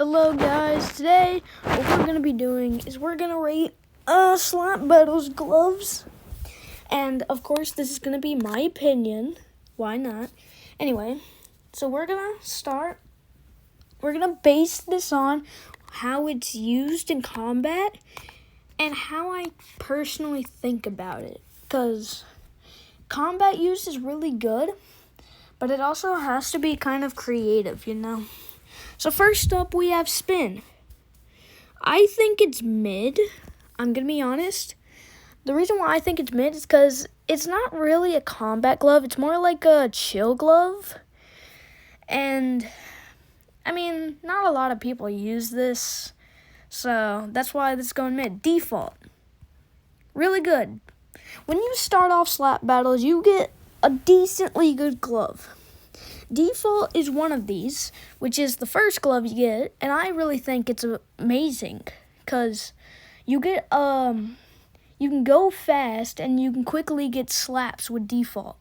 Hello guys, today what we're going to be doing is we're going to rate Slap Battles gloves. And of course this is going to be my opinion, why not? Anyway, so we're going to start, we're going to base this on how it's used in combat and how I personally think about it. Because combat use is really good, but it also has to be kind of creative, you know? So first up, we have spin. I think it's mid. I'm going to be honest. The reason why I think it's mid is because it's not really a combat glove. It's more like a chill glove. And, I mean, not a lot of people use this. So that's why this is going mid. Default. Really good. When you start off slap battles, you get a decently good glove. Default is one of these, which is the first glove you get, and I really think it's amazing because you get you can go fast and you can quickly get slaps with default.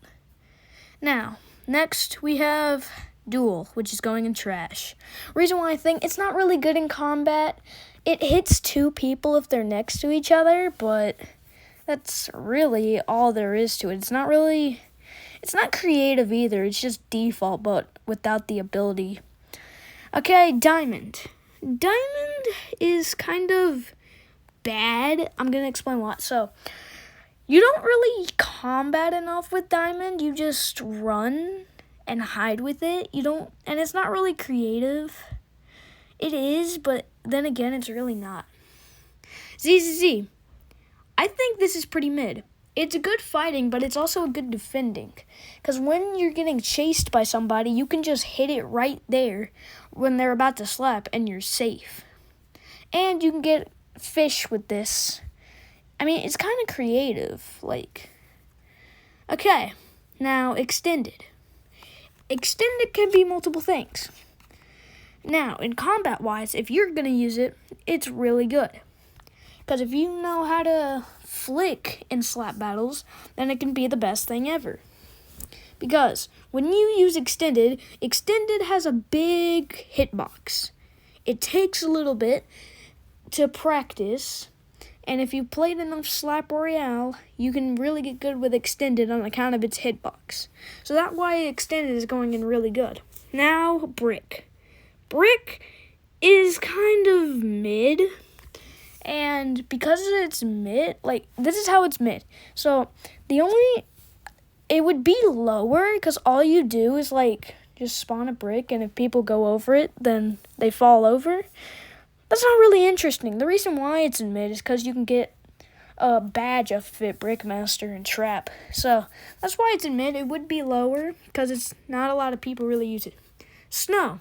Now, next we have duel, which is going in trash. Reason why I think it's not really good in combat, it hits two people if they're next to each other, but that's really all there is to it. It's not creative either, it's just default, but without the ability. Okay, diamond. Diamond is kind of bad. I'm going to explain why. So, you don't really combat enough with diamond. You just run and hide with it. And it's not really creative. It is, but then again, it's really not. ZZZ. I think this is pretty mid. It's a good fighting, but it's also a good defending. Because when you're getting chased by somebody, you can just hit it right there when they're about to slap, and you're safe. And you can get fish with this. I mean, it's kind of creative. Okay, now extended. Extended can be multiple things. Now, in combat-wise, if you're going to use it, it's really good. Because if you know how to flick in slap battles, then it can be the best thing ever. Because when you use extended has a big hitbox. It takes a little bit to practice, and if you played enough Slap Royale, you can really get good with extended on account of its hitbox. So that's why extended is going in really good. Now, brick. Brick is kind of mid. And because it's mid, this is how it's mid. So, it would be lower because all you do is, just spawn a brick, and if people go over it, then they fall over. That's not really interesting. The reason why it's in mid is because you can get a badge of Fit Brickmaster and Trap. So, that's why it's in mid. It would be lower because it's not a lot of people really use it. Snow.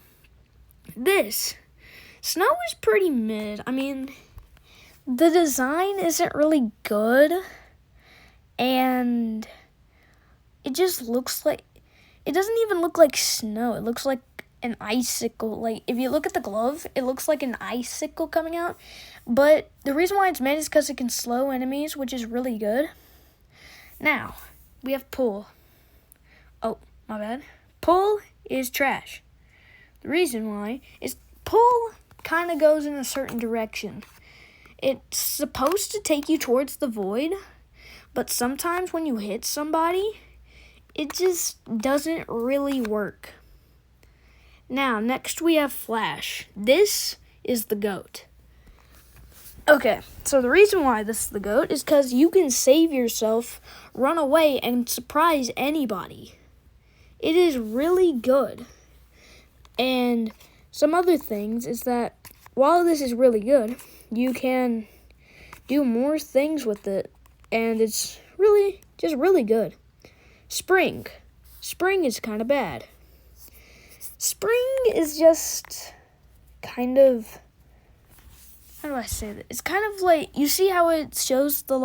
Snow is pretty mid. I mean, the design isn't really good, and it just looks like, it doesn't even look like snow. It looks like an icicle. If you look at the glove, it looks like an icicle coming out. But the reason why it's mid is because it can slow enemies, which is really good. Now, we have pull. Oh, my bad. Pull is trash. The reason why is pull kind of goes in a certain direction. It's supposed to take you towards the void, but sometimes when you hit somebody, it just doesn't really work. Now, next we have flash. This is the GOAT. Okay, so the reason why this is the GOAT is because you can save yourself, run away, and surprise anybody. It is really good. And some other things is that while this is really good, you can do more things with it, and it's just really good. Spring. Spring is kind of bad. Spring is just kind of, how do I say that? It's kind of you see how it shows the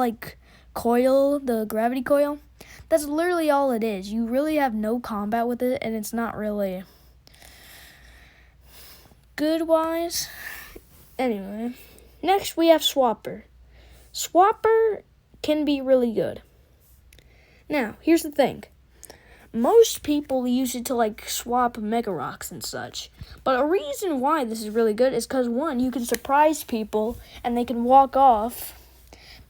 coil, the gravity coil? That's literally all it is. You really have no combat with it, and it's not really good-wise. Anyway, next we have Swapper. Swapper can be really good. Now, here's the thing. most people use it to like swap Mega Rocks and such. But a reason why this is really good is because, one, you can surprise people and they can walk off.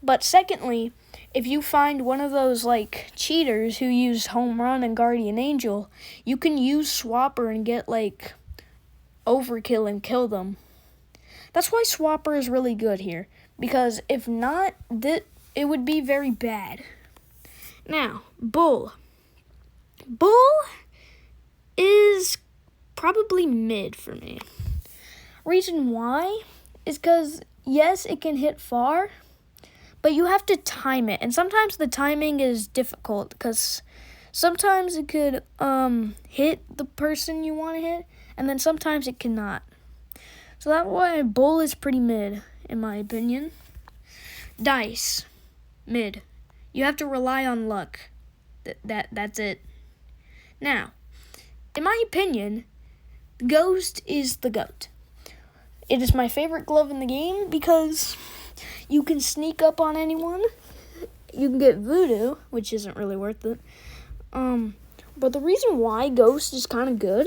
But secondly, if you find one of those like cheaters who use Home Run and Guardian Angel, you can use Swapper and get like overkill and kill them. That's why Swapper is really good here, because if not, it would be very bad. Now, Bull. Bull is probably mid for me. Reason why is because, yes, it can hit far, but you have to time it. And sometimes the timing is difficult because sometimes it could hit the person you want to hit, and then sometimes it cannot. So that's why Bull is pretty mid, in my opinion. Dice, mid. You have to rely on luck. That's it. Now, in my opinion, Ghost is the GOAT. It is my favorite glove in the game because you can sneak up on anyone. You can get Voodoo, which isn't really worth it. But the reason why Ghost is kind of good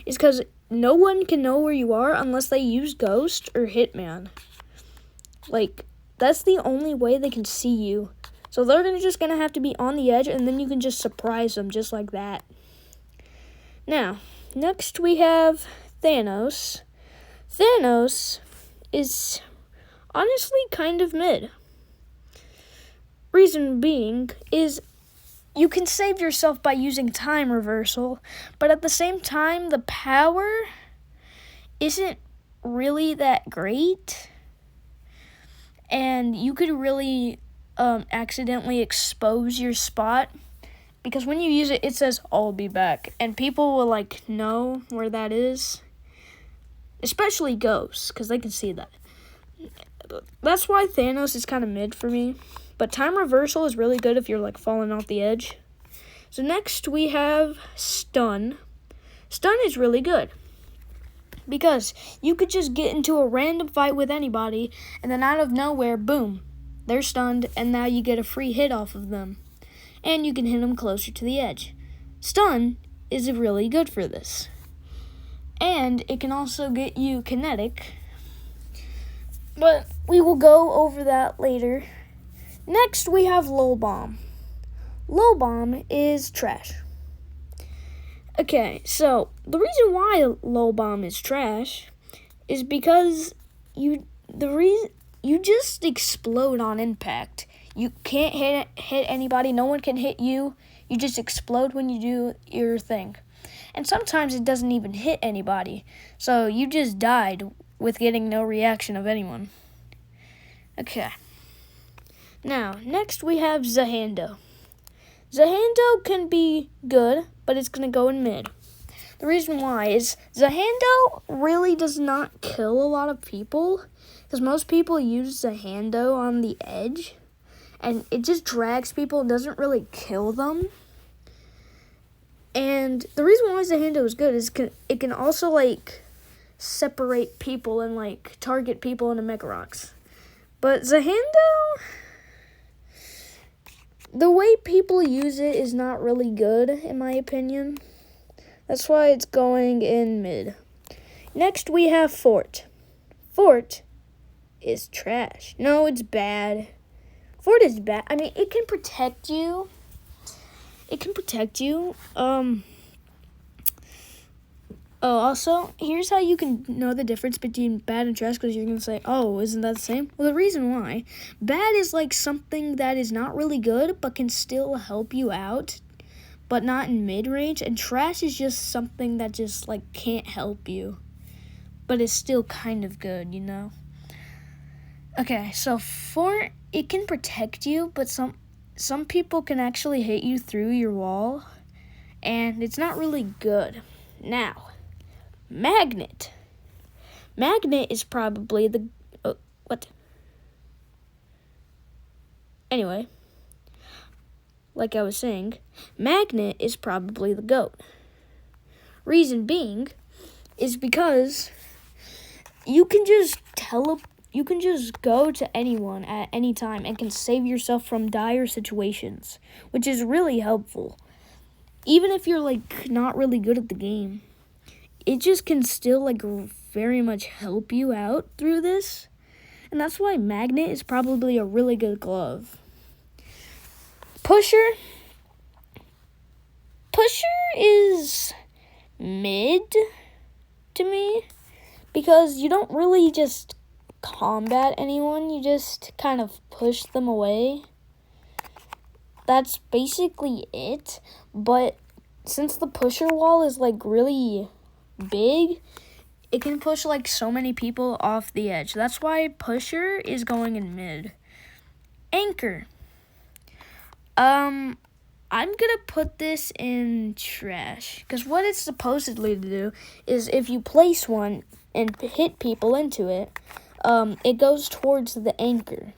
is because no one can know where you are unless they use Ghost or Hitman. Like, that's the only way they can see you. So they're just going to have to be on the edge, and then you can just surprise them just like that. Now, next we have Thanos. Thanos is honestly kind of mid. Reason being is you can save yourself by using time reversal, but at the same time, the power isn't really that great, and you could really accidentally expose your spot, because when you use it, it says, "I'll be back," and people will, like, know where that is, especially ghosts, because they can see that. That's why Thanos is kind of mid for me. But time reversal is really good if you're like falling off the edge. So next we have Stun. Stun is really good because you could just get into a random fight with anybody, and then out of nowhere, boom, they're stunned, and now you get a free hit off of them. And you can hit them closer to the edge. Stun is really good for this. And it can also get you kinetic. But we will go over that later. Next, we have Lull Bomb. Lull Bomb is trash. Okay, so the reason why Lull Bomb is trash is because you just explode on impact. You can't hit anybody. No one can hit you. You just explode when you do your thing. And sometimes it doesn't even hit anybody. So you just died with getting no reaction of anyone. Okay. Now, next we have Zahando. Zahando can be good, but it's going to go in mid. The reason why is Zahando really does not kill a lot of people, because most people use Zahando on the edge, and it just drags people and doesn't really kill them. And the reason why Zahando is good is it can also, like, separate people and, like, target people into Mega Rocks. But Zahando, the way people use it is not really good, in my opinion. That's why it's going in mid. Next, we have Fort. Fort is trash. No, it's bad. Fort is bad. I mean, it can protect you. Also, here's how you can know the difference between bad and trash, because you're going to say, oh, isn't that the same? Well, the reason why, bad is like something that is not really good, but can still help you out, but not in mid-range, and trash is just something that just, like, can't help you, but is still kind of good, you know? Okay, so Fort, it can protect you, but some people can actually hit you through your wall, and it's not really good. Now, Magnet. Magnet is probably the... Anyway, like I was saying, Magnet is probably the GOAT. Reason being is because you can just go to anyone at any time and can save yourself from dire situations, which is really helpful. even if you're like not really good at the game, it just can still like very much help you out through this. And that's why Magnet is probably a really good glove. Pusher is mid to me because you don't really just combat anyone, you just kind of push them away. That's basically it, but since the pusher wall is like really big, it can push like so many people off the edge. That's why pusher is going in mid. Anchor. I'm gonna put this in trash because what it's supposedly to do is if you place one and hit people into it, it goes towards the anchor.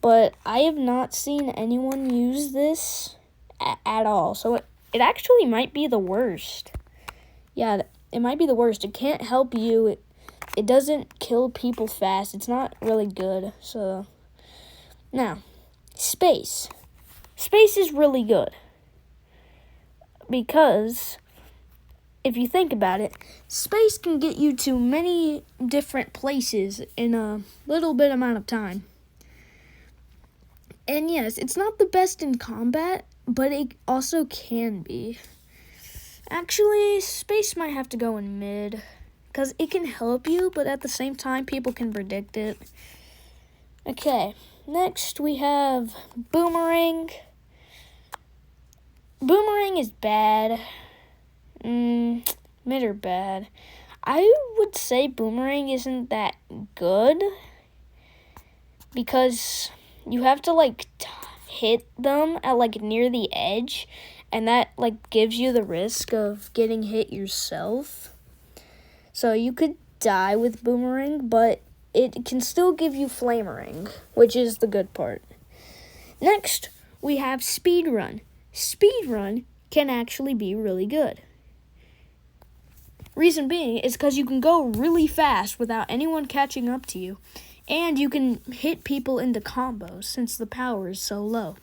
But I have not seen anyone use this at all, so it actually might be the worst. Yeah, it might be the worst. It can't help you. It doesn't kill people fast. It's not really good. So now, space. Space is really good because if you think about it, space can get you to many different places in a little bit amount of time. And yes, it's not the best in combat, but it also can be. Actually, space might have to go in mid because it can help you, but at the same time, people can predict it. Okay, next we have boomerang. Boomerang is bad. Mid or bad. I would say boomerang isn't that good because you have to like hit them at like near the edge, and that like gives you the risk of getting hit yourself. So you could die with boomerang, but it can still give you flamering, which is the good part. Next, we have speedrun. Speedrun can actually be really good. Reason being is because you can go really fast without anyone catching up to you, and you can hit people into combos since the power is so low.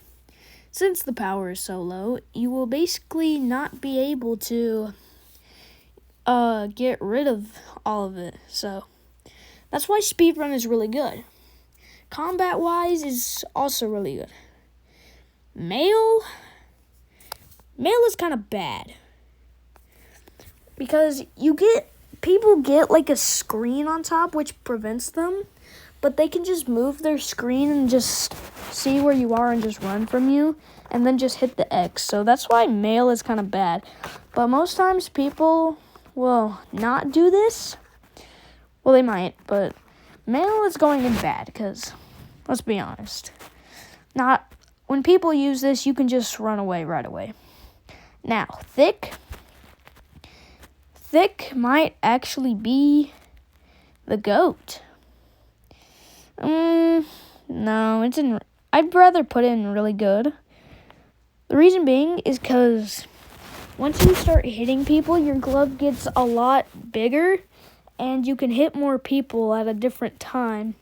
Since the power is so low, you will basically not be able to get rid of all of it. So that's why speedrun is really good. Combat-wise is also really good. Mail is kind of bad because people get like a screen on top which prevents them, but they can just move their screen and just see where you are and just run from you and then just hit the X. So that's why mail is kind of bad. But most times people will not do this. Well, they might, but mail is going in bad because, let's be honest, when people use this, you can just run away right away. Now, thick might actually be the GOAT. No, I'd rather put it in really good. The reason being is because once you start hitting people, your glove gets a lot bigger, and you can hit more people at a different time.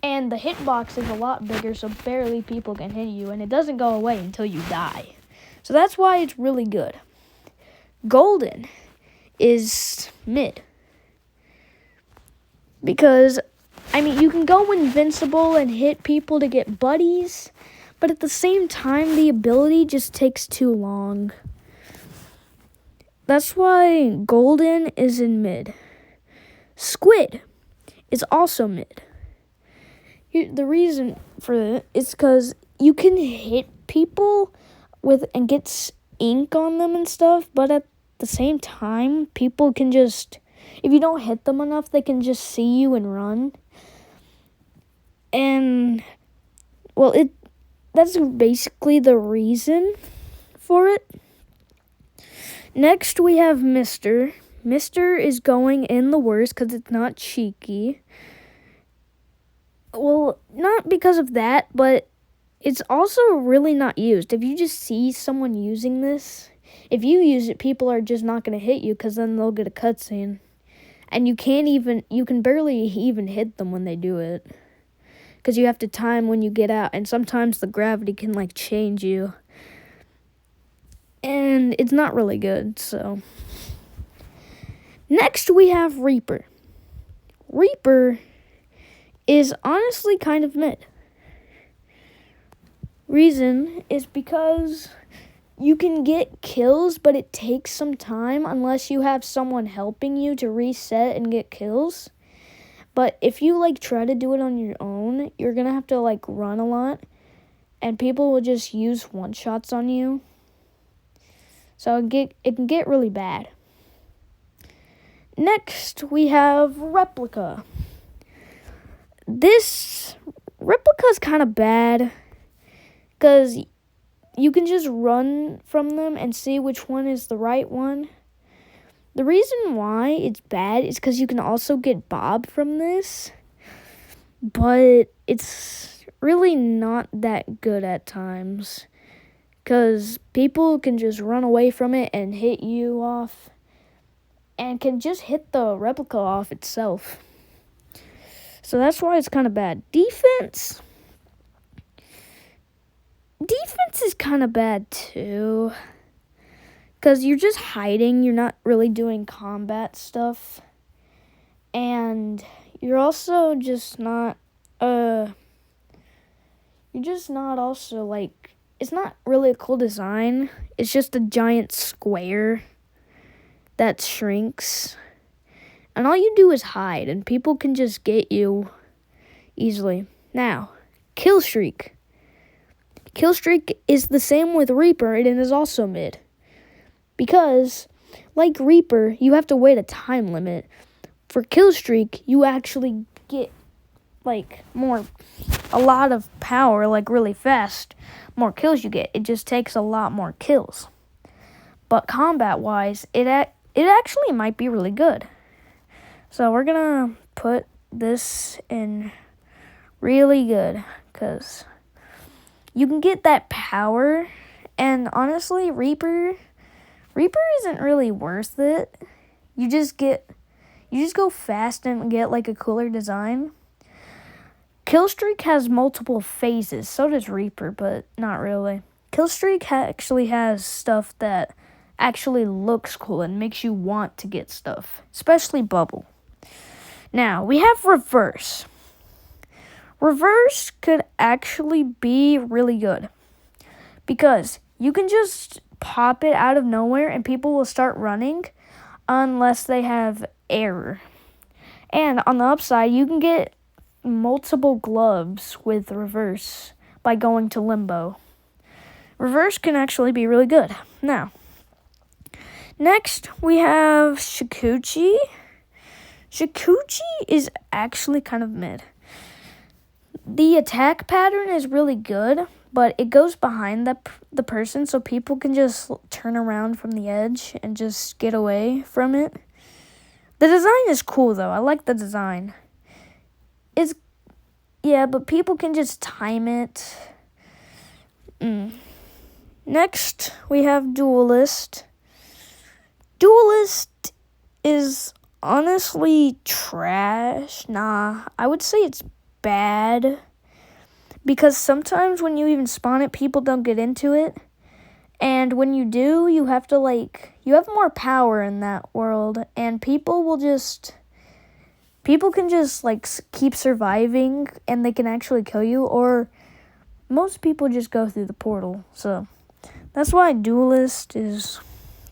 And the hitbox is a lot bigger, so barely people can hit you, and it doesn't go away until you die. So that's why it's really good. Golden is mid. Because, you can go invincible and hit people to get buddies, but at the same time, the ability just takes too long. That's why Golden is in mid. Squid is also mid. The reason for that is because you can hit people and get ink on them and stuff, but at the same time, people can just, if you don't hit them enough, they can just see you and run. And, well, that's basically the reason for it. Next, we have Mr. Mr. is going in the worst because it's not cheeky. Well, not because of that, but it's also really not used. If you just see someone using this, if you use it, people are just not going to hit you because then they'll get a cutscene. And you can barely even hit them when they do it. Because you have to time when you get out, and sometimes the gravity can, change you. and it's not really good, so. Next, we have Reaper. Reaper is honestly kind of mid. Reason is because you can get kills, but it takes some time unless you have someone helping you to reset and get kills. But if you try to do it on your own, you're gonna have to run a lot, and people will just use one-shots on you. So it can get really bad. Next, we have Replica. This Replica is kind of bad because you can just run from them and see which one is the right one. The reason why it's bad is because you can also get Bob from this, but it's really not that good at times because people can just run away from it and hit you off and can just hit the Replica off itself. So that's why it's kind of bad. Defense is kind of bad too, because you're just hiding. You're not really doing combat stuff, and you're also just not it's not really a cool design. It's just a giant square that shrinks, and all you do is hide, and people can just get you easily. Now, Killstreak. Killstreak is the same with Reaper, and it is also mid. Because, like Reaper, you have to wait a time limit. For Killstreak, you actually get, a lot of power, really fast. More kills you get. It just takes a lot more kills. But combat-wise, it actually might be really good. So we're going to put this in really good, because you can get that power, and honestly, Reaper isn't really worth it. You just go fast and get a cooler design. Killstreak has multiple phases, so does Reaper, but not really. Killstreak actually has stuff that actually looks cool and makes you want to get stuff, especially Bubble. Now, we have Reverse. Reverse could actually be really good because you can just pop it out of nowhere and people will start running unless they have error. And on the upside, you can get multiple gloves with Reverse by going to Limbo. Reverse can actually be really good. Now, next we have Shukuchi. Shukuchi is actually kind of mid. The attack pattern is really good, but it goes behind the person, so people can just turn around from the edge and just get away from it. The design is cool, though. I like the design. But people can just time it. Next, we have Duelist. Duelist is honestly trash. I would say it's bad, because sometimes when you even spawn it, people don't get into it, and when you do, you have to you have more power in that world, and people can just keep surviving, and they can actually kill you, or most people just go through the portal. So that's why Duelist is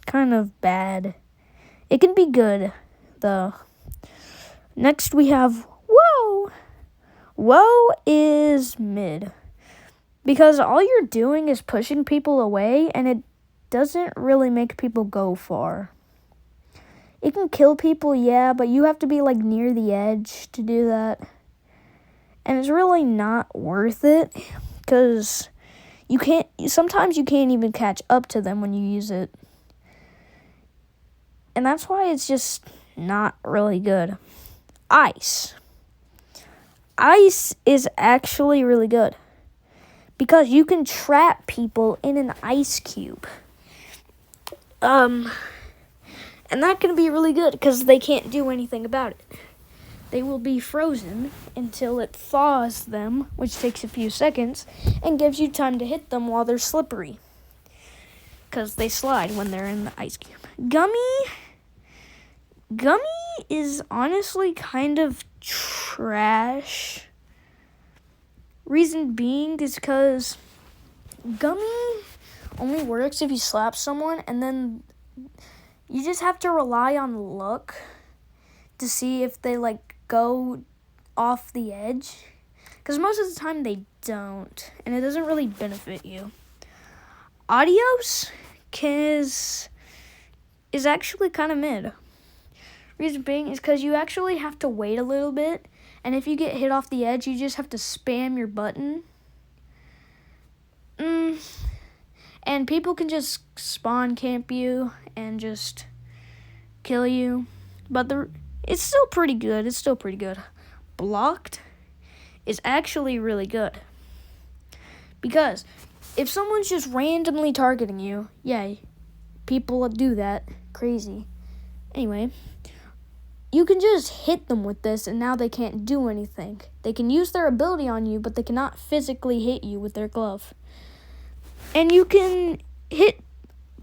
kind of bad. It can be good though. Next we have Woe. Woe is mid, because all you're doing is pushing people away, and it doesn't really make people go far. It can kill people, yeah, but you have to be near the edge to do that. And it's really not worth it, because sometimes you can't even catch up to them when you use it. And that's why it's just not really good. Ice. Ice is actually really good, because you can trap people in an ice cube. And that can be really good, because they can't do anything about it. They will be frozen until it thaws them, which takes a few seconds, and gives you time to hit them while they're slippery. because they slide when they're in the ice cube. Gummy is honestly kind of trash. Reason being is because gummy only works if you slap someone, and then you just have to rely on luck to see if they go off the edge. Because most of the time they don't, and it doesn't really benefit you. Adios is actually kind of mid. Reason being is because you actually have to wait a little bit, and if you get hit off the edge, you just have to spam your button. And people can just spawn camp you and just kill you. But it's still pretty good. Blocked is actually really good. Because if someone's just randomly targeting you, yay, people do that. Crazy. Anyway, you can just hit them with this, and now they can't do anything. They can use their ability on you, but they cannot physically hit you with their glove. And you can hit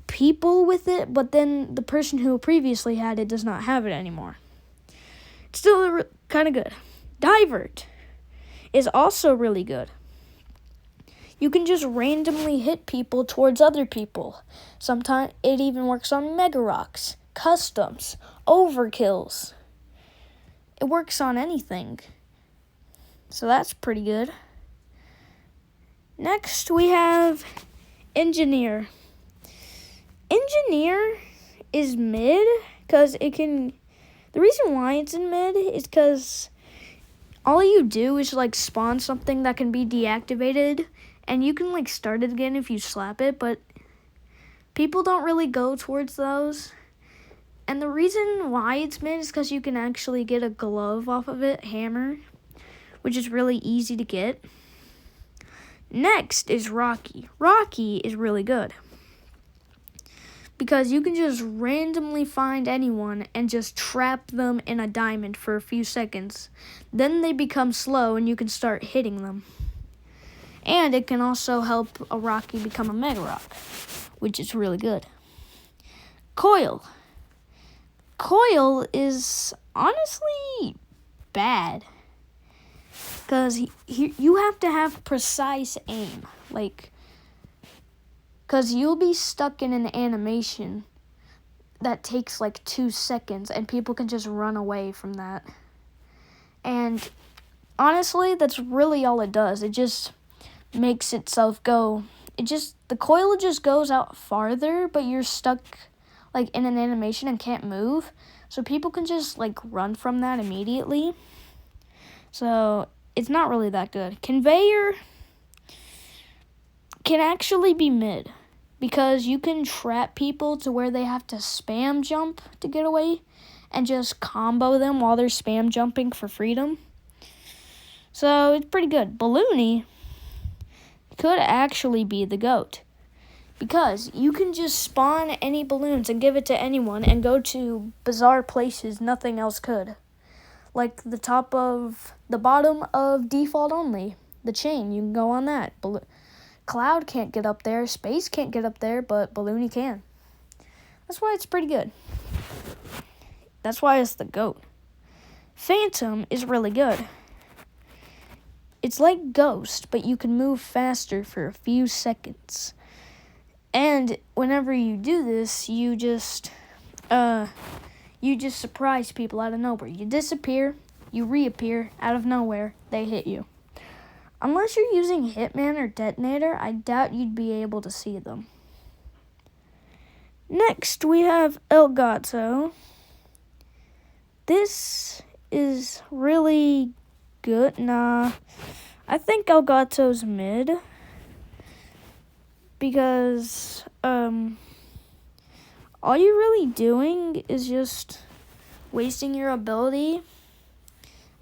people with it, but then the person who previously had it does not have it anymore. It's still kind of good. Divert is also really good. You can just randomly hit people towards other people. Sometimes it even works on Mega Rocks, customs, overkills. It works on anything. So that's pretty good. Next we have Engineer. Engineer is mid because it can... The reason why it's in mid is because all you do is spawn something that can be deactivated, and you can start it again if you slap it, but people don't really go towards those. And the reason why it's mid is because you can actually get a glove off of it, hammer, which is really easy to get. Next is Rocky. Rocky is really good because you can just randomly find anyone and just trap them in a diamond for a few seconds. Then they become slow and you can start hitting them. And it can also help a Rocky become a Mega Rock, which is really good. Coil. Coil is honestly bad because you have to have precise aim, because you'll be stuck in an animation that takes 2 seconds, and people can just run away from that. And honestly, that's really all it does. It just makes itself go. The coil just goes out farther, but you're stuck in an animation and can't move. So people can just run from that immediately. So it's not really that good. Conveyor can actually be mid because you can trap people to where they have to spam jump to get away and just combo them while they're spam jumping for freedom. So it's pretty good. Balloony could actually be the GOAT because you can just spawn any balloons and give it to anyone and go to bizarre places nothing else could. Like the bottom of default only. The chain, you can go on that. Cloud can't get up there. Space can't get up there, but Balloony can. That's why it's pretty good. That's why it's the GOAT. Phantom is really good. It's like Ghost, but you can move faster for a few seconds. And whenever you do this, you just surprise people out of nowhere. You disappear, you reappear out of nowhere, they hit you. Unless you're using Hitman or Detonator, I doubt you'd be able to see them. Next, we have Elgato. This is really good. Nah, I think Elgato's mid. Because, all you're really doing is just wasting your ability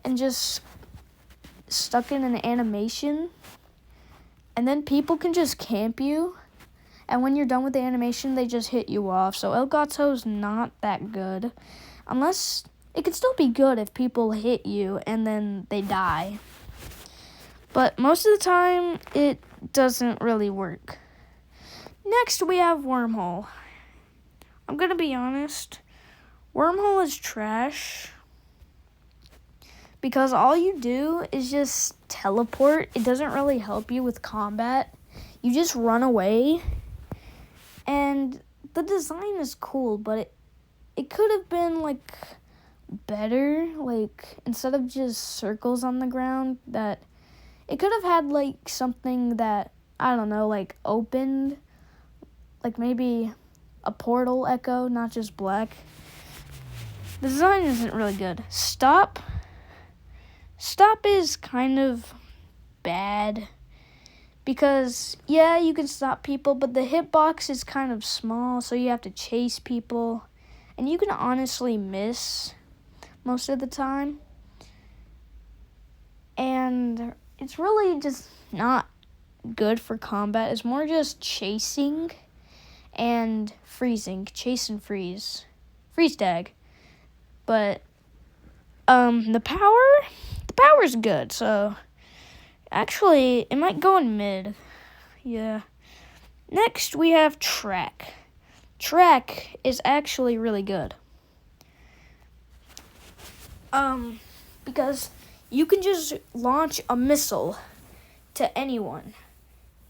and just stuck in an animation, and then people can just camp you, and when you're done with the animation, they just hit you off. So Elgato's not that good, unless it could still be good if people hit you and then they die. But most of the time, it doesn't really work. Next, we have Wormhole. I'm gonna be honest, Wormhole is trash because all you do is just teleport. It doesn't really help you with combat. You just run away, and the design is cool, but it could have been like better, like instead of just circles on the ground, that it could have had like something that, I don't know, like opened, like maybe a portal echo, not just black. The design isn't really good. Stop is kind of bad because, yeah, you can stop people, but the hitbox is kind of small, so you have to chase people, and you can honestly miss most of the time. And it's really just not good for combat. It's more just chasing and freezing. Chase and freeze. Freeze tag. But the power's good, so actually it might go in mid. Yeah. Next we have Track. Track is actually really good. Because you can just launch a missile to anyone,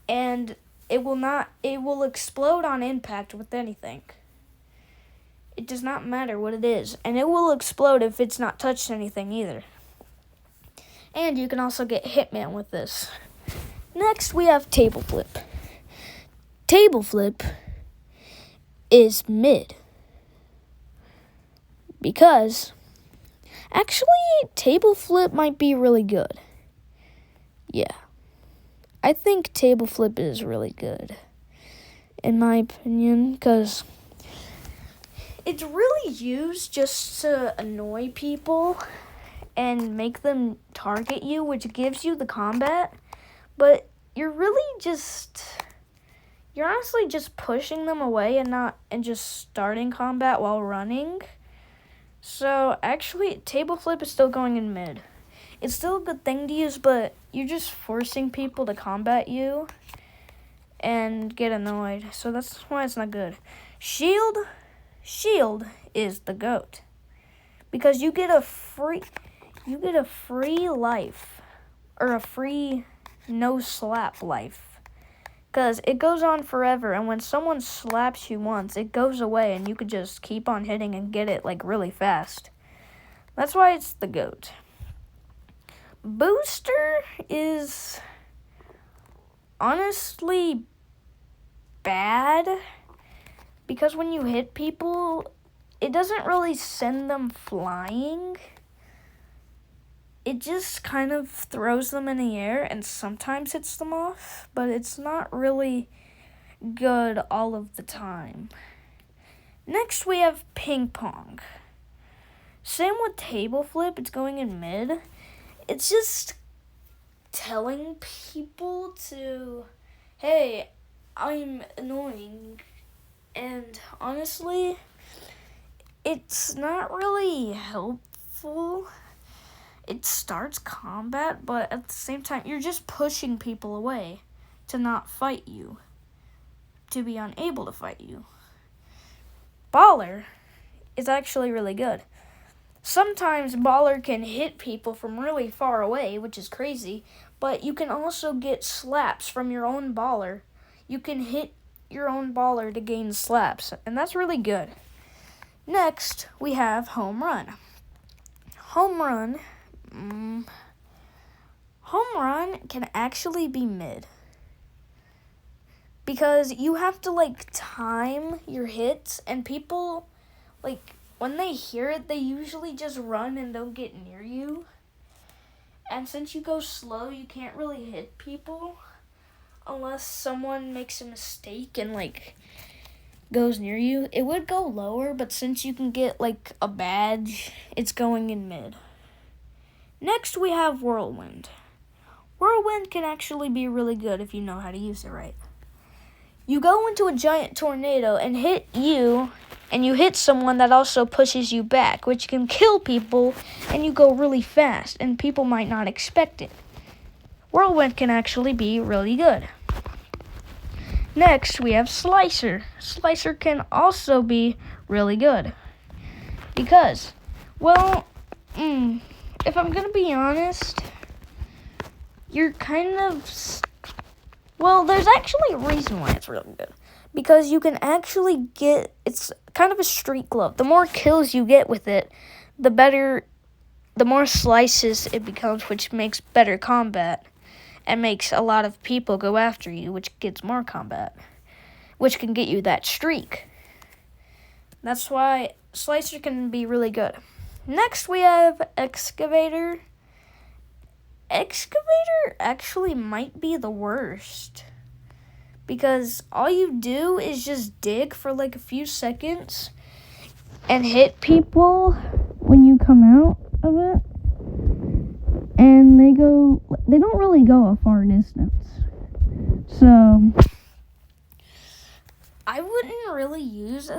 and it will explode on impact with anything. It does not matter what it is, and it will explode if it's not touched anything either. And you can also get Hitman with this. Next, we have Table Flip. Table Flip is mid. Because, actually, Table Flip might be really good. Yeah. I think Table Flip is really good, in my opinion, because it's really used just to annoy people and make them target you, which gives you the combat, but you're honestly just pushing them away and just starting combat while running. So actually, Table Flip is still going in mid. It's still a good thing to use, but you're just forcing people to combat you and get annoyed. So that's why it's not good. Shield is the GOAT. Because you get a free life, or a free no slap life. Because it goes on forever, and when someone slaps you once, it goes away, and you could just keep on hitting and get it like really fast. That's why it's the GOAT. Booster is honestly bad because when you hit people, it doesn't really send them flying. It just kind of throws them in the air and sometimes hits them off, but it's not really good all of the time. Next, we have Ping Pong. Same with Table Flip, it's going in mid. It's just telling people to, hey, I'm annoying. And honestly, it's not really helpful. It starts combat, but at the same time, you're just pushing people away to not fight you, to be unable to fight you. Baller is actually really good. Sometimes Baller can hit people from really far away, which is crazy, but you can also get slaps from your own Baller. You can hit your own Baller to gain slaps, and that's really good. Next, we have Home Run. Home Run can actually be mid. Because you have to, time your hits, and people, when they hear it, they usually just run and don't get near you. And since you go slow, you can't really hit people unless someone makes a mistake and, goes near you. It would go lower, but since you can get, a badge, it's going in mid. Next, we have Whirlwind. Whirlwind can actually be really good if you know how to use it right. You go into a giant tornado and hit you, and you hit someone that also pushes you back, which can kill people, and you go really fast, and people might not expect it. Whirlwind can actually be really good. Next, we have Slicer. Slicer can also be really good because, well, if I'm going to be honest, you're kind of, well, there's actually a reason why it's really good. Because you can actually get, it's kind of a street glove. The more kills you get with it, the better, the more slices it becomes, which makes better combat. And makes a lot of people go after you, which gets more combat, which can get you that streak. That's why Slicer can be really good. Next, we have Excavator. Excavator actually might be the worst, because all you do is just dig for like a few seconds and hit people when you come out of it. And they don't really go a far distance. So, I wouldn't really use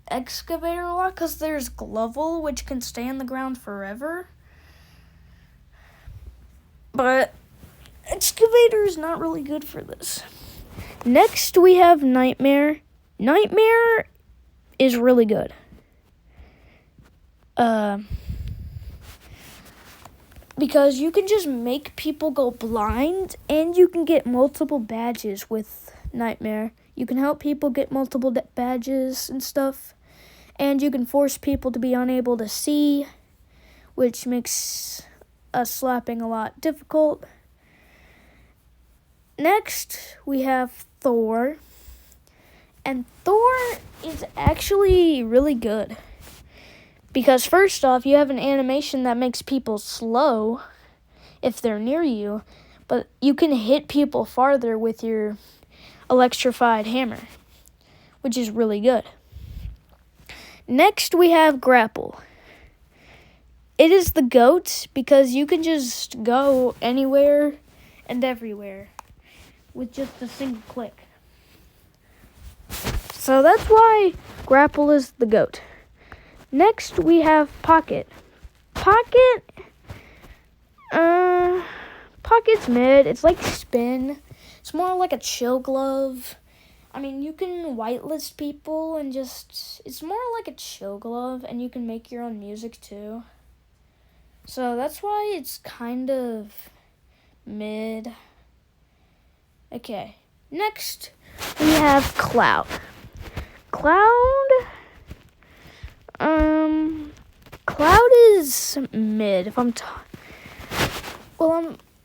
Excavator a lot because there's Glovel, which can stay on the ground forever. But Excavator is not really good for this. Next, we have Nightmare. Nightmare is really good. Because you can just make people go blind, and you can get multiple badges with Nightmare. You can help people get multiple badges and stuff. And you can force people to be unable to see, which makes slapping a lot difficult. Next, we have Thor. And Thor is actually really good. Because first off, you have an animation that makes people slow if they're near you, but you can hit people farther with your electrified hammer, which is really good. Next, we have Grapple. It is the GOAT because you can just go anywhere and everywhere with just a single click. So that's why Grapple is the GOAT. Next, we have Pocket. Pocket's mid. It's like Spin. It's more like a chill glove. I mean, you can whitelist people and just, it's more like a chill glove, and you can make your own music too. So that's why it's kind of mid. Okay, next we have Cloud. Cloud is mid.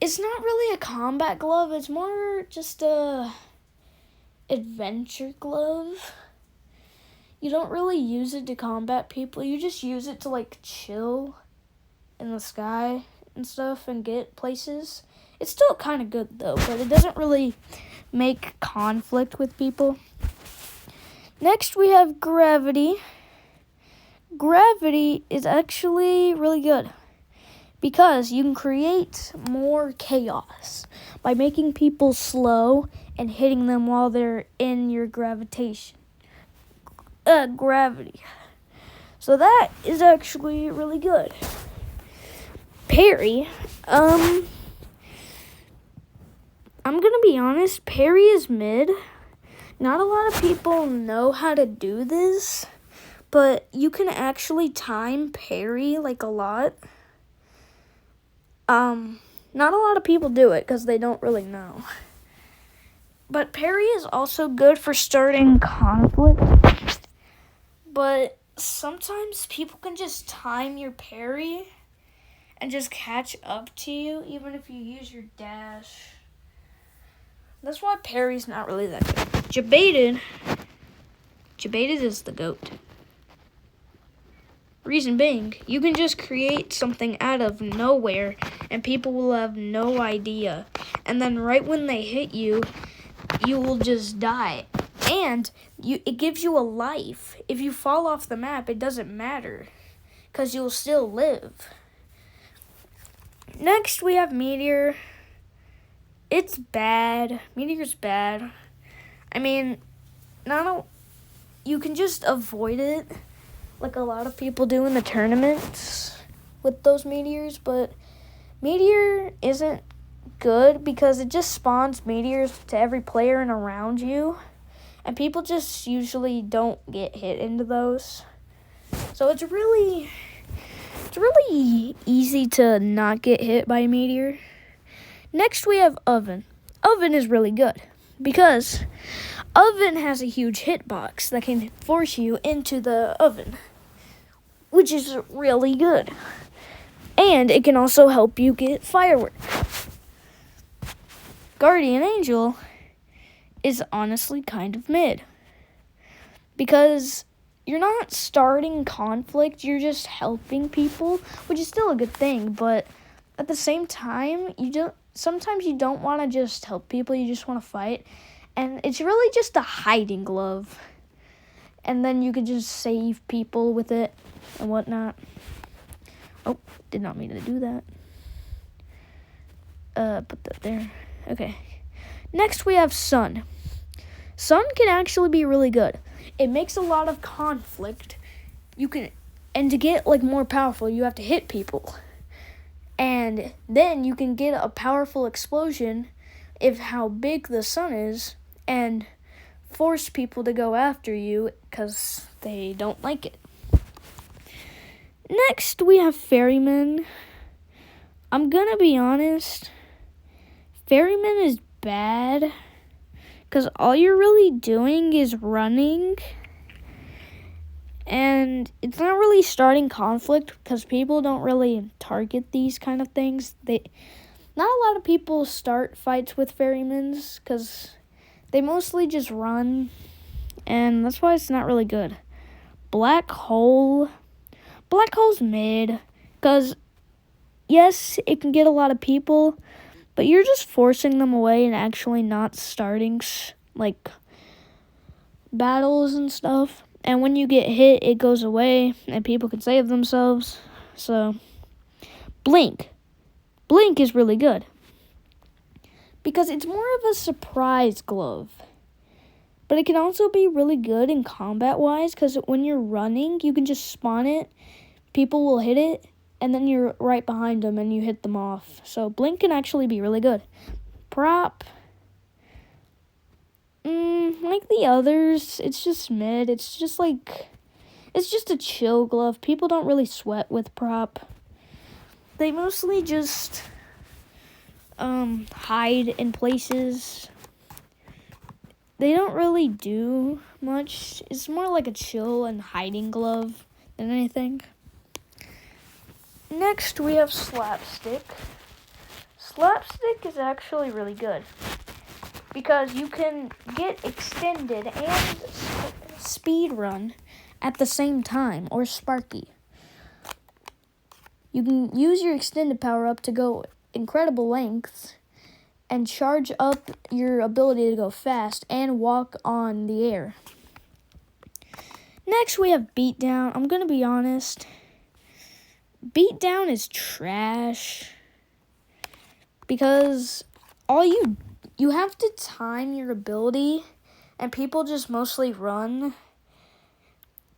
It's not really a combat glove. It's more just a adventure glove. You don't really use it to combat people. You just use it to like chill in the sky and stuff and get places. It's still kind of good though, but it doesn't really make conflict with people. Next, we have Gravity. Gravity is actually really good because you can create more chaos by making people slow and hitting them while they're in your gravity. So that is actually really good. Parry, I'm gonna be honest, parry is mid. Not a lot of people know how to do this, but you can actually time parry like a lot. Not a lot of people do it because they don't really know. But parry is also good for starting conflict. But sometimes people can just time your parry and just catch up to you even if you use your dash. That's why parry's not really that good. Jebaited is the GOAT. Reason being, you can just create something out of nowhere and people will have no idea. And then right when they hit you, you will just die. And it gives you a life. If you fall off the map, it doesn't matter because you'll still live. Next, we have Meteor. It's bad. Meteor's bad. I mean, you can just avoid it like a lot of people do in the tournaments with those meteors, but Meteor isn't good because it just spawns meteors to every player and around you. and people just usually don't get hit into those. So it's really easy to not get hit by a meteor. Next we have oven. Oven is really good because oven has a huge hitbox that can force you into the oven, which is really good. And it can also help you get fireworks. Guardian Angel is honestly kind of mid because you're not starting conflict, you're just helping people, which is still a good thing, but at the same time, sometimes you don't want to just help people, you just want to fight, and it's really just a hiding glove, and then you can just save people with it and whatnot. Oh, did not mean to do that. Put that there. Okay. Next we have Sun. Sun can actually be really good. It makes a lot of conflict. And to get more powerful, you have to hit people. And then you can get a powerful explosion of how big the sun is and force people to go after you because they don't like it. Next, we have Ferryman. I'm gonna be honest. Ferryman is bad because all you're really doing is running. And it's not really starting conflict because people don't really target these kind of things. Not a lot of people start fights with ferrymans because they mostly just run. And that's why it's not really good. Black Hole. Black Hole's mid because, yes, it can get a lot of people, but you're just forcing them away and actually not starting, battles and stuff. And when you get hit, it goes away, and people can save themselves. So, Blink. Blink is really good because it's more of a surprise glove. But it can also be really good in combat-wise because when you're running, you can just spawn it, people will hit it, and then you're right behind them and you hit them off. So Blink can actually be really good. Prop, like the others, it's just mid. It's just a chill glove. People don't really sweat with Prop. They mostly just hide in places. They don't really do much. It's more like a chill and hiding glove than anything. Next, we have Slapstick. Slapstick is actually really good because you can get extended and speed run at the same time, or Sparky. You can use your extended power up to go incredible lengths and charge up your ability to go fast and walk on the air. Next, we have Beatdown. I'm going to be honest. Beatdown is trash because you have to time your ability and people just mostly run.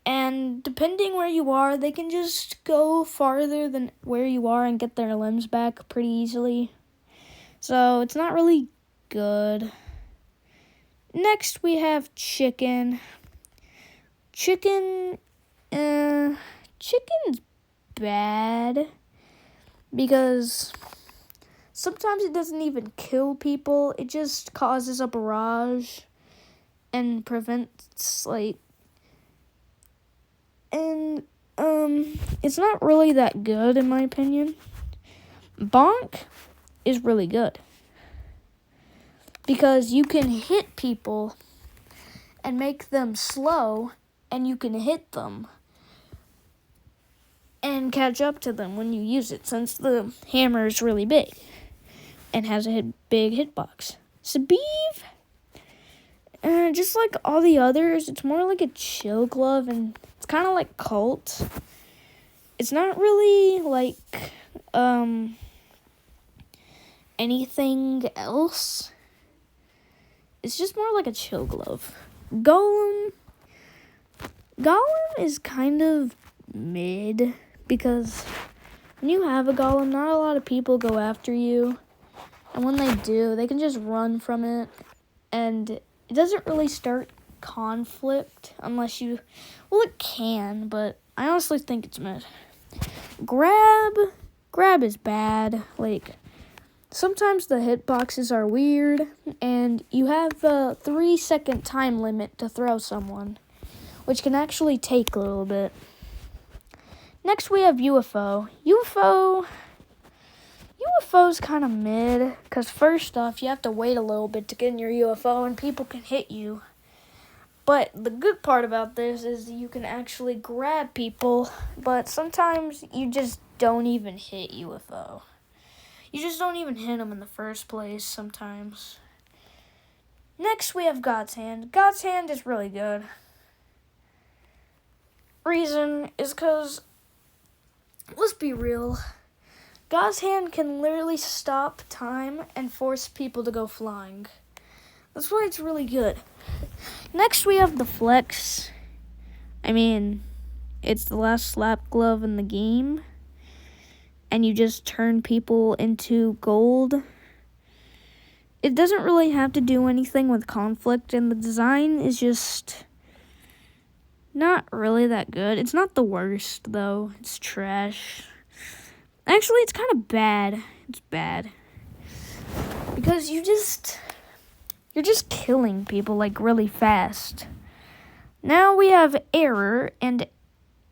And depending where you are, they can just go farther than where you are and get their limbs back pretty easily. So it's not really good. Next, we have Chicken. Chicken's bad because sometimes it doesn't even kill people. It just causes a barrage and prevents, it's not really that good in my opinion. Bonk is really good because you can hit people and make them slow, and you can hit them and catch up to them when you use it, since the hammer is really big and has a big hitbox. Sabiv, just like all the others, it's more like a chill glove, and it's kind of like Colt. It's not really like anything else. It's just more like a chill glove. Golem is kind of mid because when you have a golem, not a lot of people go after you. And when they do, they can just run from it. And it doesn't really start conflict unless you, well, it can, but I honestly think it's mid. Grab is bad. Like, sometimes the hitboxes are weird, and you have a 3-second time limit to throw someone, which can actually take a little bit. Next, we have UFO. UFO's kind of mid, because first off, you have to wait a little bit to get in your UFO, and people can hit you. But the good part about this is you can actually grab people, but sometimes you just don't even hit UFO. You just don't even hit them in the first place sometimes. Next, we have God's Hand. God's Hand is really good. Reason is because, let's be real, God's Hand can literally stop time and force people to go flying. That's why it's really good. Next, we have the Flex. I mean, it's the last slap glove in the game, and you just turn people into gold. It doesn't really have to do anything with conflict, and the design is just not really that good. It's not the worst, though. It's trash. Actually, it's kind of bad. It's bad. Because you're just killing people, like, really fast. Now we have Error, and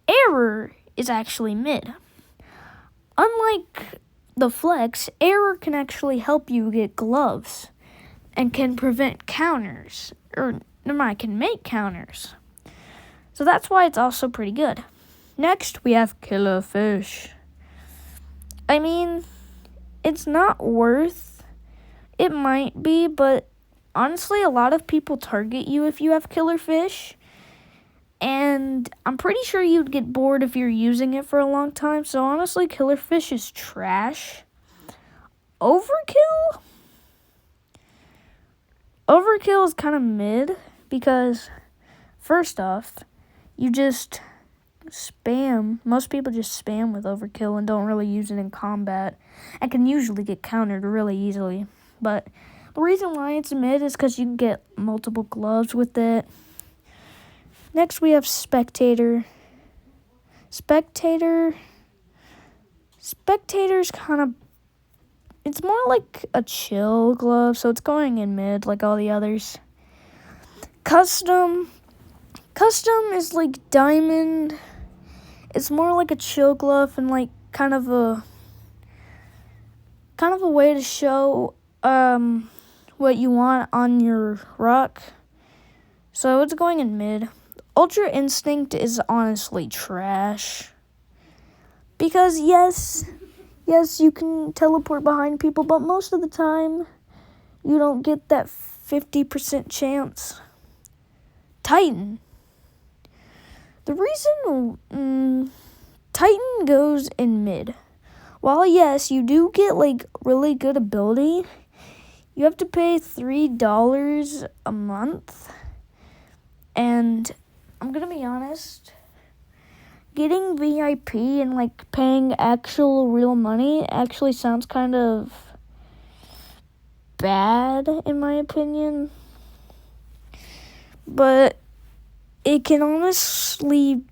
Error is actually mid. Unlike the Flex, Error can actually help you get gloves and can prevent counters, or never mind, can make counters. So that's why it's also pretty good. Next, we have Killer Fish. I mean, it's not worth, it might be, but honestly, a lot of people target you if you have Killer Fish. And I'm pretty sure you'd get bored if you're using it for a long time. So honestly, Killer Fish is trash. Overkill? Overkill is kind of mid because, first off, you just spam. Most people just spam with Overkill and don't really use it in combat and can usually get countered really easily. But the reason why it's mid is because you can get multiple gloves with it. Next, we have Spectator. Spectator's kind of, it's more like a chill glove, so it's going in mid like all the others. Custom is like diamond. It's more like a chill glove and like kind of a way to show what you want on your rock. So it's going in mid. Ultra Instinct is honestly trash. Because yes, you can teleport behind people, but most of the time, you don't get that 50% chance. Titan. The reason Titan goes in mid. While yes, you do get like really good ability, you have to pay $3 a month. And I'm gonna be honest, getting VIP and like paying actual real money actually sounds kind of bad in my opinion. But it can honestly, you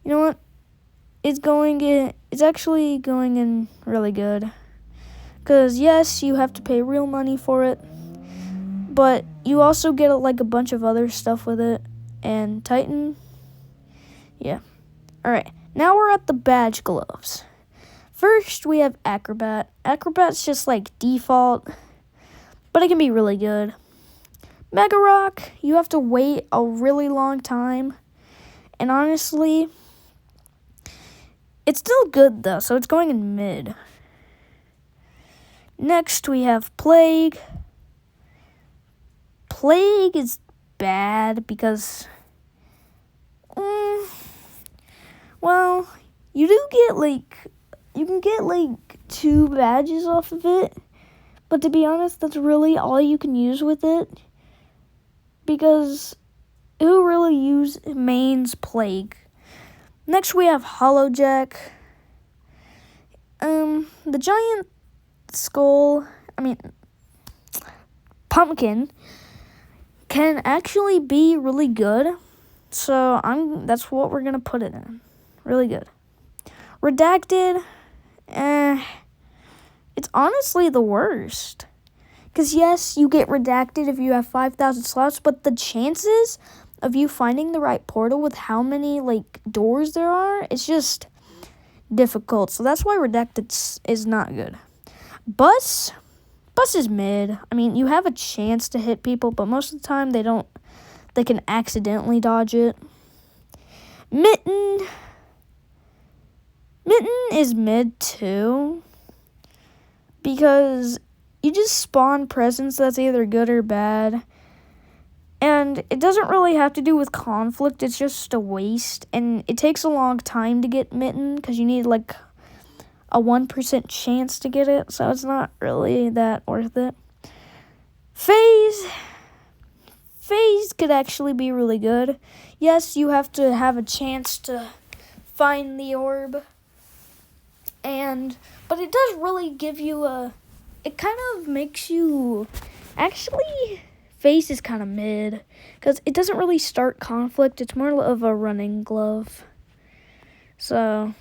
know what? It's actually going in really good. Because yes, you have to pay real money for it, but you also get like a bunch of other stuff with it. And Titan, yeah. Alright, now we're at the badge gloves. First, we have Acrobat. Acrobat's just like default, but it can be really good. Mega Rock, you have to wait a really long time. And honestly, it's still good though, so it's going in mid. Next, we have Plague. Plague is bad because, well, you can get like 2 badges off of it, but to be honest, that's really all you can use with it, because who really mains Plague? Next, we have Hollowjack. The giant skull, pumpkin, can actually be really good. So that's what we're gonna put it in. Really good. Redacted, it's honestly the worst. Because yes, you get redacted if you have 5,000 slots, but the chances of you finding the right portal with how many doors there are, it's just difficult. So that's why redacted is not good. Bus is mid. I mean, you have a chance to hit people, but most of the time they can accidentally dodge it. Mitten is mid too, because you just spawn presents that's either good or bad. And it doesn't really have to do with conflict, it's just a waste. And it takes a long time to get Mitten, because you need a 1% chance to get it. So it's not really that worth it. Phase could actually be really good. Yes, you have to have a chance to find the orb. But it does really give you it kind of makes you, actually, Phase is kind of mid, because it doesn't really start conflict, it's more of a running glove. So,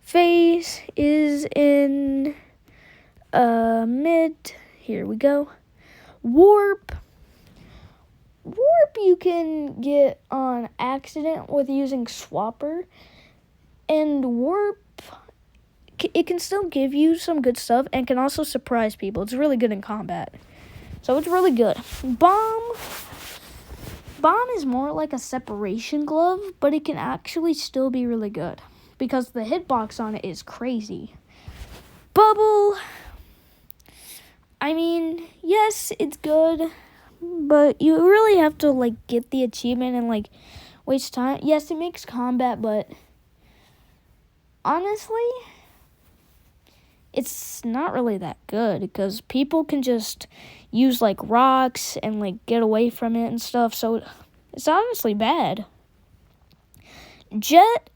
Phase is in mid, here we go. Warp you can get on accident with using Swapper, and Warp, it can still give you some good stuff and can also surprise people. It's really good in combat. So it's really good. Bomb is more like a separation glove, but it can actually still be really good because the hitbox on it is crazy. Bubble, I mean, yes, it's good, but you really have to get the achievement and waste time. Yes, it makes combat, but honestly, it's not really that good because people can just use rocks and get away from it and stuff, so it's honestly bad. Jet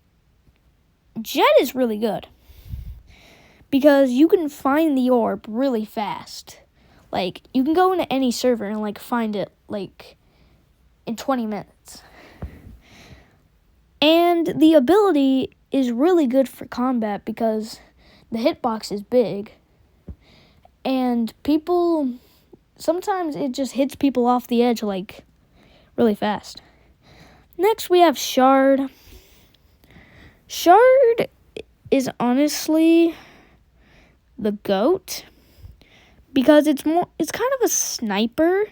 is really good because you can find the orb really fast. You can go into any server and find it in 20 minutes. And the ability is really good for combat because the hitbox is big, and sometimes it just hits people off the edge really fast. Next we have Shard. Shard is honestly the GOAT because it's kind of a sniper.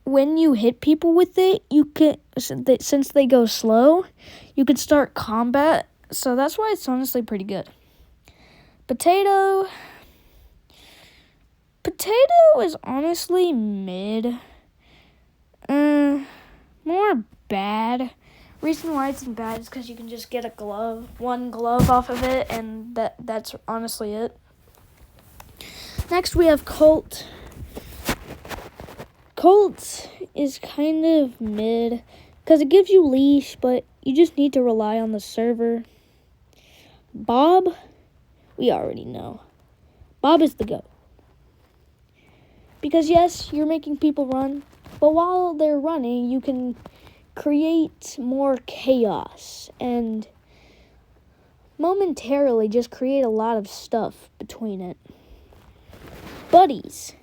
When you hit people with it, you can, since they go slow, you can start combat. So that's why it's honestly pretty good. Potato is honestly mid. More bad. Reason why it's bad is because you can just get one glove off of it, and that's honestly it. Next we have Colt. Colt is kind of mid because it gives you leash, but you just need to rely on the server. Bob, we already know. Bob is the GOAT. Because yes, you're making people run, but while they're running, you can create more chaos and momentarily just create a lot of stuff between it. Buddies.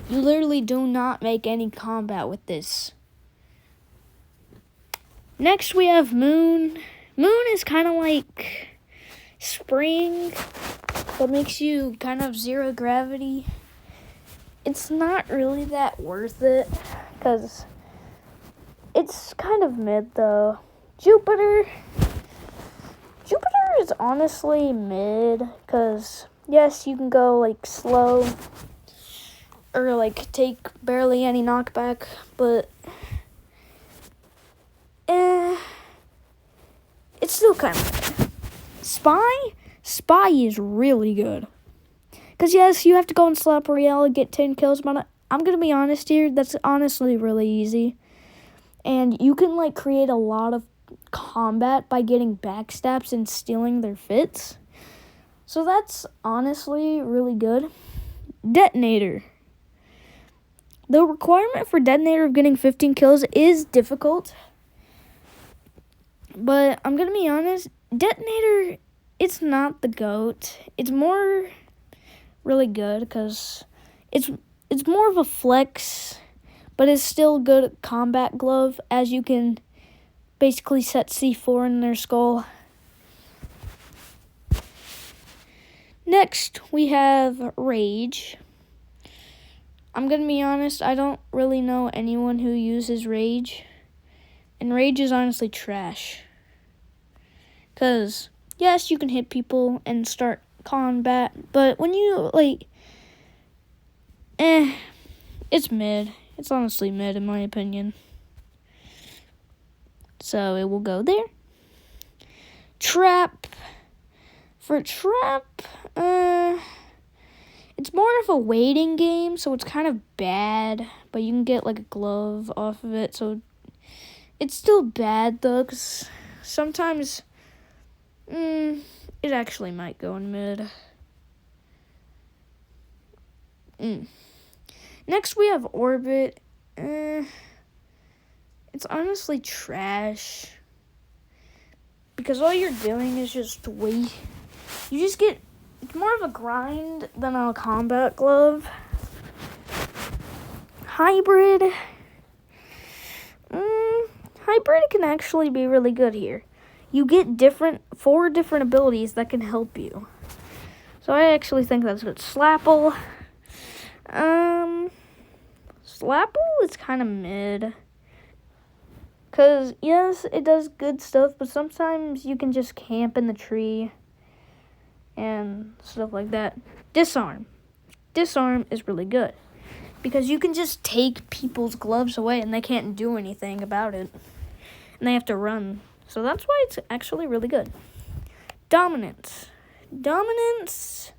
You literally do not make any combat with this. Next we have Moon. Moon is kind of like spring, but makes you kind of zero gravity. It's not really that worth it because it's kind of mid though. Jupiter is honestly mid because yes, you can go slow or take barely any knockback, but it's still kind of good. Spy is really good. Because yes, you have to go and slap Riel and get 10 kills, but I'm going to be honest here, that's honestly really easy. And you can create a lot of combat by getting backstabs and stealing their fits. So that's honestly really good. Detonator. The requirement for Detonator of getting 15 kills is difficult. But I'm going to be honest, Detonator, it's not the GOAT. It's more really good because it's more of a flex, but it's still good combat glove, as you can basically set C4 in their skull. Next, we have Rage. I'm going to be honest, I don't really know anyone who uses Rage. And Rage is honestly trash. Because, yes, you can hit people and start combat, but when you, it's mid. It's honestly mid, in my opinion. So, it will go there. Trap. For Trap, it's more of a waiting game, so it's kind of bad, but you can get, a glove off of it, so it's still bad, though, because sometimes, it actually might go in mid. Next, we have Orbit. It's honestly trash, because all you're doing is just wait. You just get, it's more of a grind than a combat glove. Hybrid. Hybrid can actually be really good here. You get 4 different abilities that can help you. So I actually think that's good. Slapple. Slapple is kind of mid. Because, yes, it does good stuff, but sometimes you can just camp in the tree and stuff like that. Disarm. Disarm is really good because you can just take people's gloves away and they can't do anything about it. And they have to run. So that's why it's actually really good. Dominance. Dominance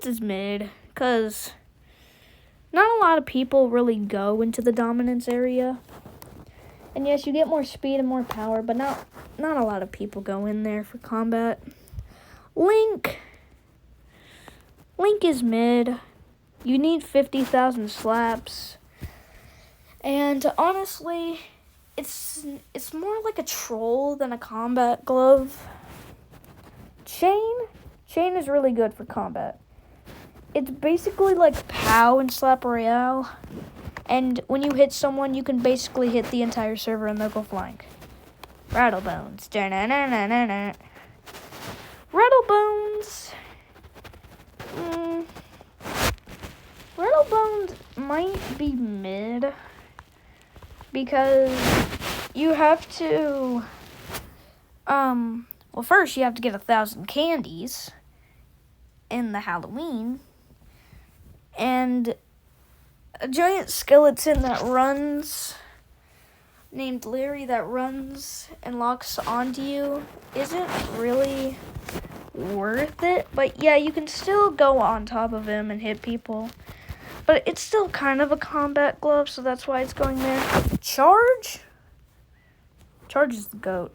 is mid because not a lot of people really go into the dominance area. And yes, you get more speed and more power, but not a lot of people go in there for combat. Link is mid. You need 50,000 slaps. And honestly, it's more like a troll than a combat glove. Chain is really good for combat. It's basically like POW and Slap Royale. And when you hit someone, you can basically hit the entire server and they'll go flying. Rattlebones. Rattlebones. Rattlebones might be mid because you have to, well, first you have to get 1,000 candies in the Halloween, and a giant skeleton that runs, named Larry, that runs and locks onto you isn't really worth it. But yeah, you can still go on top of him and hit people. But it's still kind of a combat glove, so that's why it's going there. Charge is the GOAT.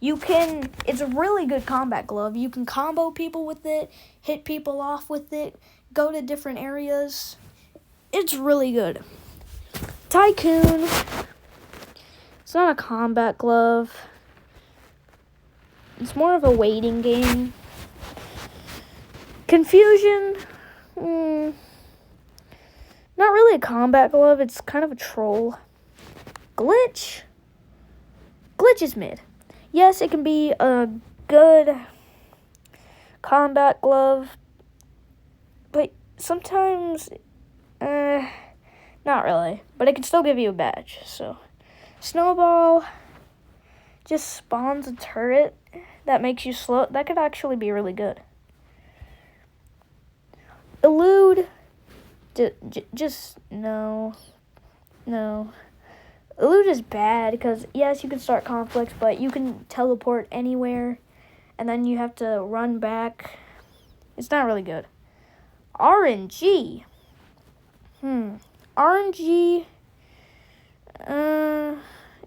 It's a really good combat glove. You can combo people with it, hit people off with it, go to different areas. It's really good. Tycoon. It's not a combat glove. It's more of a waiting game. Confusion. Not really a combat glove. It's kind of a troll. Glitch is mid. Yes, it can be a good combat glove, but sometimes, not really. But it can still give you a badge. So, Snowball just spawns a turret that makes you slow. That could actually be really good. Elude, just no. Elude is bad because, yes, you can start conflicts, but you can teleport anywhere, and then you have to run back. It's not really good. RNG. RNG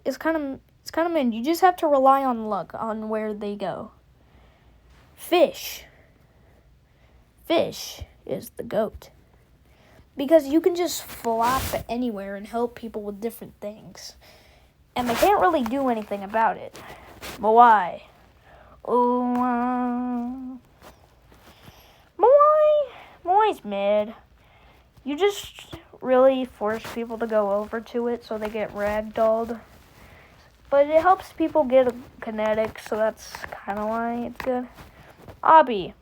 is kind of mid. You just have to rely on luck on where they go. Fish. Fish is the GOAT. Because you can just flop anywhere and help people with different things. And they can't really do anything about it. But why? Oh, Moai's mid. You just really force people to go over to it so they get ragdolled. But it helps people get a kinetic, so that's kind of why it's good. Obby.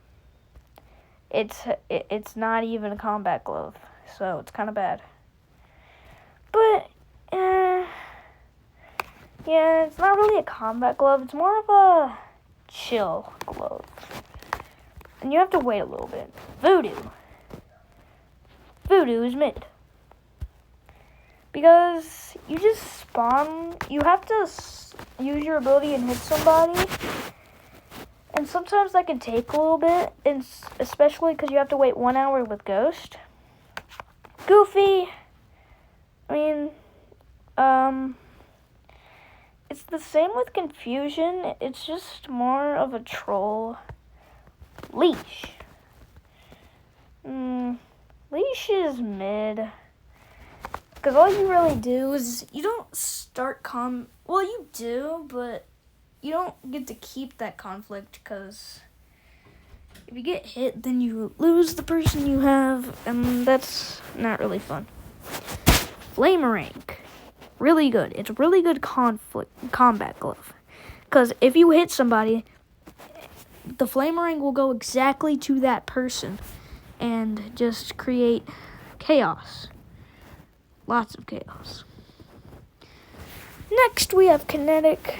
It's not even a combat glove, so it's kind of bad. But, yeah, it's not really a combat glove. It's more of a chill glove. And you have to wait a little bit. Voodoo. Voodoo is mid. Because you just spawn, you have to use your ability and hit somebody. And sometimes that can take a little bit, and especially because you have to wait 1 hour with Ghost. Goofy, it's the same with Confusion. It's just more of a troll. Leash. Leash is mid. Because all you really do is, you don't start well, you do, but you don't get to keep that conflict, because if you get hit, then you lose the person you have, and that's not really fun. Flamerank. Really good. It's a really good combat glove. Because if you hit somebody, the Flamerank will go exactly to that person and just create chaos. Lots of chaos. Next, we have Kinetic.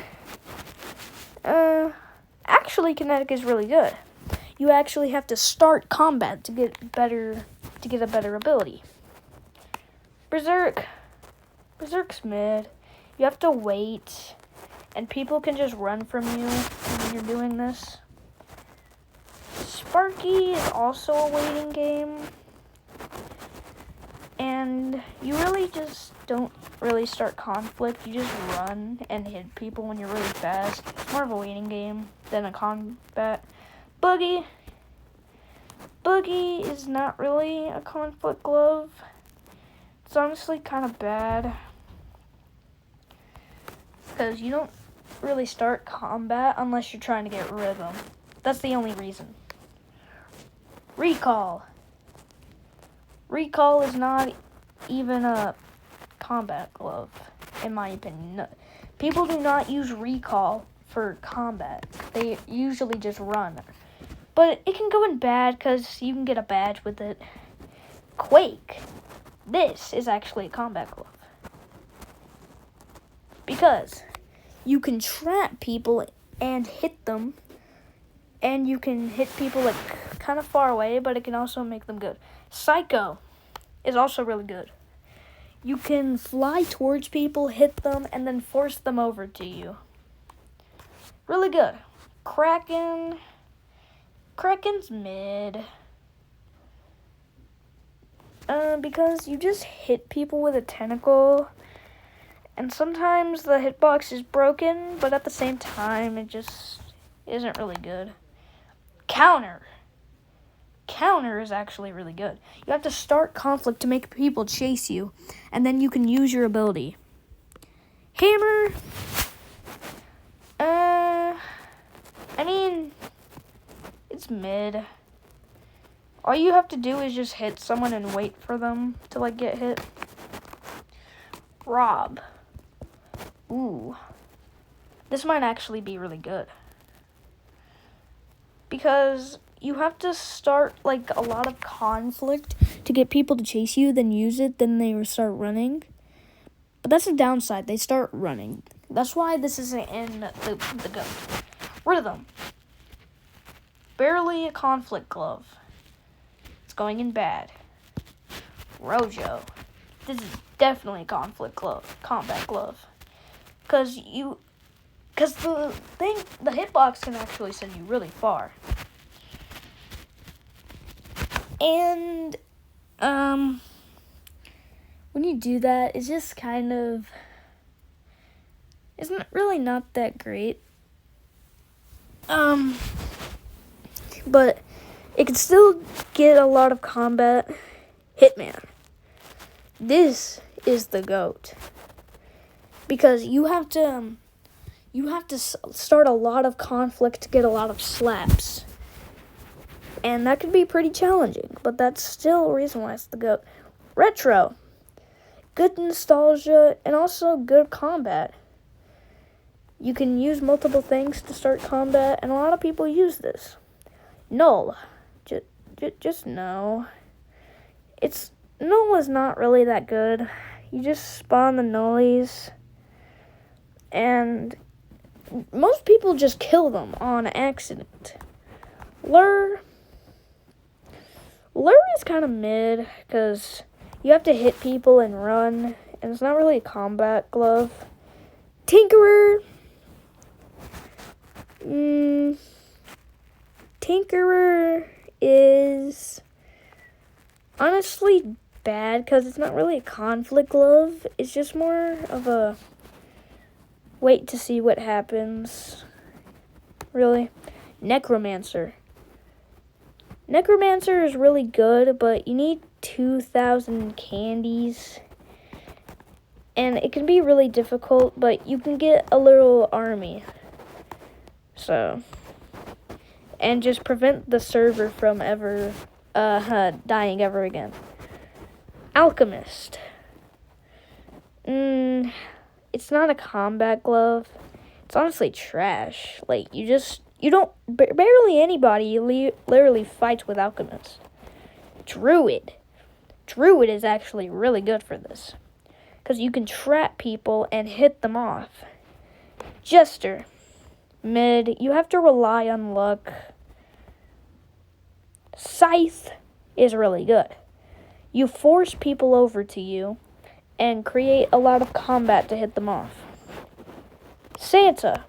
Actually, Kinetic is really good. You actually have to start combat to get a better ability. Berserk. Berserk's mid. You have to wait, and people can just run from you when you're doing this. Sparky is also a waiting game. And you really just don't really start conflict. You just run and hit people when you're really fast. It's more of a waiting game than a combat. Boogie. Boogie is not really a conflict glove. It's honestly kind of bad, because you don't really start combat unless you're trying to get rid of them. That's the only reason. Recall. Recall is not even a combat glove, in my opinion. No. People do not use recall for combat. They usually just run. But it can go in bad because you can get a badge with it. Quake. This is actually a combat glove. Because you can trap people and hit them. And you can hit people like kind of far away, but it can also make them good. Psycho is also really good. You can fly towards people, hit them, and then force them over to you. Really good. Kraken. Kraken's mid. Because you just hit people with a tentacle, and sometimes the hitbox is broken, but at the same time, it just isn't really good. Counter. Counter is actually really good. You have to start conflict to make people chase you, and then you can use your ability. Hammer. It's mid. All you have to do is just hit someone and wait for them to, get hit. Rob. Ooh. This might actually be really good. Because you have to start, a lot of conflict to get people to chase you, then use it, then they start running. But that's the downside. They start running. That's why this isn't in the GOAT. Rhythm. Barely a conflict glove. It's going in bad. Rojo. This is definitely a conflict glove. Combat glove. Because the hitbox can actually send you really far. And, when you do that, it's just kind of, isn't really not that great. but it can still get a lot of combat. Hitman. This is the GOAT. Because you have to start a lot of conflict to get a lot of slaps. And that can be pretty challenging, but that's still a reason why it's the GOAT. Retro. Good nostalgia and also good combat. You can use multiple things to start combat, and a lot of people use this. Null. Just no. Null is not really that good. You just spawn the nullies, and most people just kill them on accident. Lure is kind of mid, because you have to hit people and run, and it's not really a combat glove. Tinkerer. Tinkerer is honestly bad because it's not really a conflict glove. It's just more of a wait to see what happens. Really. Necromancer. Necromancer is really good, but you need 2,000 candies. And it can be really difficult, but you can get a little army. So, and just prevent the server from ever dying ever again. Alchemist. It's not a combat glove. It's honestly trash. Like, barely anybody literally fights with Alchemist. Druid. Druid is actually really good for this, because you can trap people and hit them off. Jester. Mid. You have to rely on luck. Scythe is really good. You force people over to you and create a lot of combat to hit them off. Santa.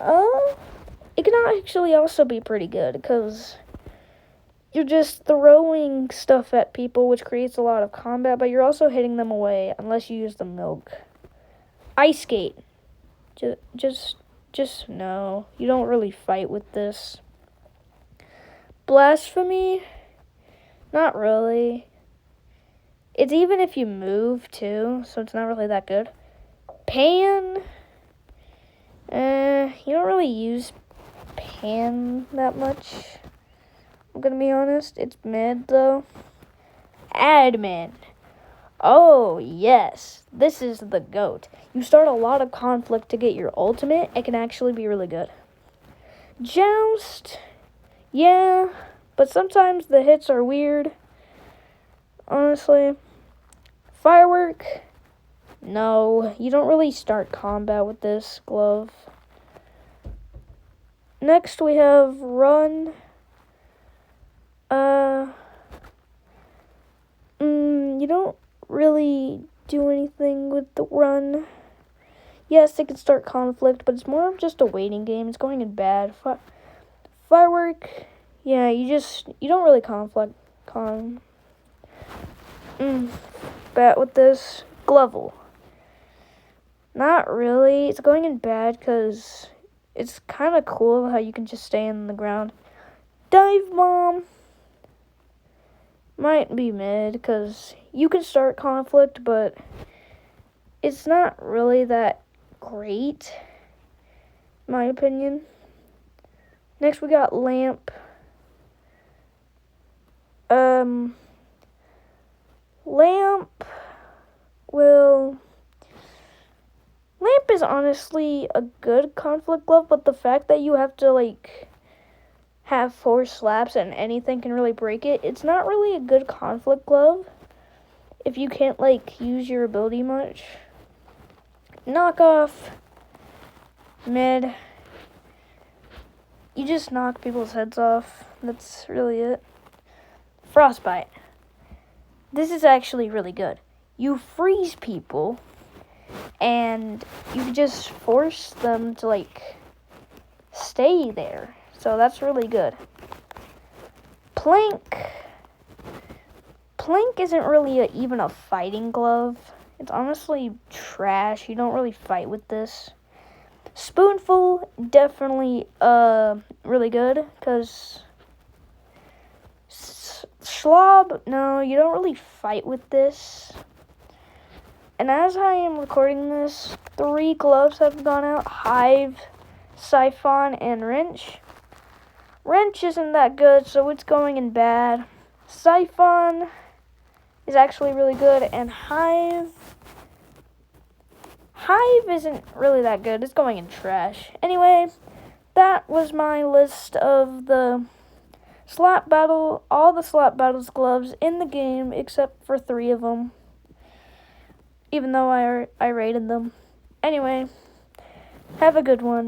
It can actually also be pretty good, because you're just throwing stuff at people, which creates a lot of combat, but you're also hitting them away unless you use the milk. Ice Skate. Just no. You don't really fight with this. Blasphemy? Not really. It's even if you move too, so it's not really that good. Pan? You don't really use Pan that much. I'm gonna be honest. It's mid though. Admin. Oh, yes. This is the GOAT. You start a lot of conflict to get your ultimate. It can actually be really good. Joust. Yeah, but sometimes the hits are weird. Honestly. Firework. No, you don't really start combat with this glove. Next we have Run. You don't really do anything with the Run. Yes, it can start conflict, but it's more of just a waiting game. It's going in bad. Firework, yeah, you don't really bat with this. Glovel. Not really. It's going in bad because it's kind of cool how you can just stay in the ground. Dive Bomb might be mid because you can start conflict, but it's not really that great, in my opinion. Next, we got Lamp. Lamp is honestly a good conflict glove, but the fact that you have to, have 4 slaps and anything can really break it, it's not really a good conflict glove if you can't, use your ability much. Knockoff. Mid. You just knock people's heads off. That's really it. Frostbite. This is actually really good. You freeze people, and you just force them to, stay there. So that's really good. Plank. Plank isn't really even a fighting glove. It's honestly trash. You don't really fight with this. Spoonful, definitely really good, because Schlob, no, you don't really fight with this. And as I am recording this, 3 gloves have gone out: Hive, Siphon, and Wrench. Wrench isn't that good, so it's going in bad. Siphon is actually really good, and Hive isn't really that good. It's going in trash. Anyway, that was my list of the all the Slap Battles gloves in the game, except for 3 of them, even though I rated them. Anyway, have a good one.